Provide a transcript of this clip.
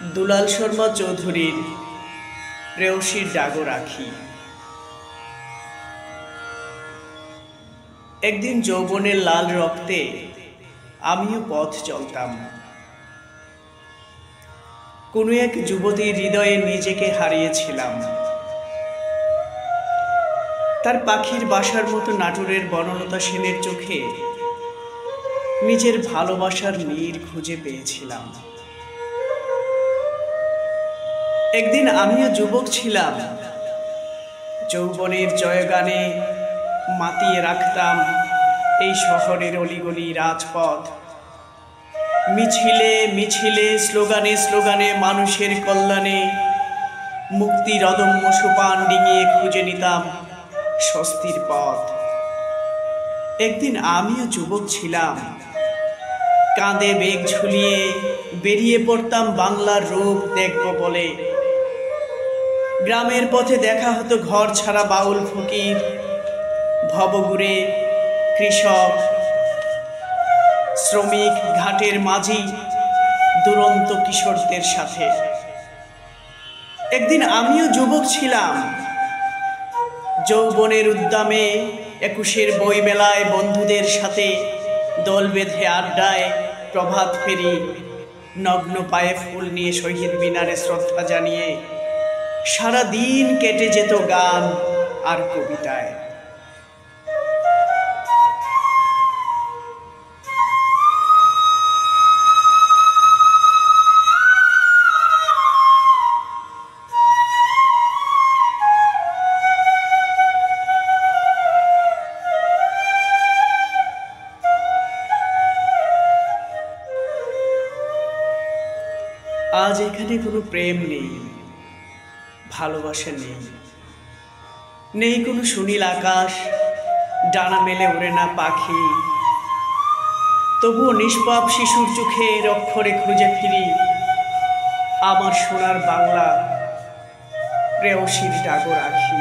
দুলাল শর্মা চৌধুরীর প্রেয়সীর ডাগর আঁখি। একদিন যৌবনের লাল রক্তে আমিও পথ চলতাম। কোনো এক যুবতীর হৃদয়ে নিজেকে হারিয়েছিলাম। তার পাখির বাসার মতো নাটোরের বনলতা সেনের চোখে নিজের ভালোবাসার নীড় খুঁজে পেয়েছিলাম। একদিন আমিও যুবক ছিলাম, যৌবনের জয়গানে মাতিয়ে রাখতাম এই শহরের অলিগলি রাজপথ। মিছিলে মিছিলে স্লোগানে স্লোগানে মানুষের কল্যাণে মুক্তির অদম্য সোপান ডিঙিয়ে খুঁজে নিতাম স্বস্তির পথ। একদিন আমিও যুবক ছিলাম, কাঁধে বেগ ঝুলিয়ে বেরিয়ে পড়তাম বাংলার রূপ দেখব বলে। গ্রামের পথে দেখা হতো ঘর ছাড়া বাউল ফকির, ভবঘুরে কৃষক, শ্রমিক, ঘাটের মাঝি, দুরন্ত কিশোরদের সাথে। একদিন আমিও যুবক ছিলাম, যৌবনের উদ্দামে একুশের বইমেলায় বন্ধুদের সাথে দল বেঁধে আড্ডায় প্রভাত ফেরি, নগ্ন পায়ে ফুল নিয়ে শহীদ মিনারে শ্রদ্ধা জানিয়ে সারা দিন কেটে যেত গান আর কবিতায়। আজ এখানে কোনো প্রেম নেই, ভালোবাসা নেই, নেই কোনো সুনীল আকাশ, ডানা মেলে ওড়ে না পাখি। তবুও নিষ্পাপ শিশুর চোখের অক্ষরে খুঁজে ফিরি আমার সোনার বাংলা প্রেয়সীর ডাগর আঁখি।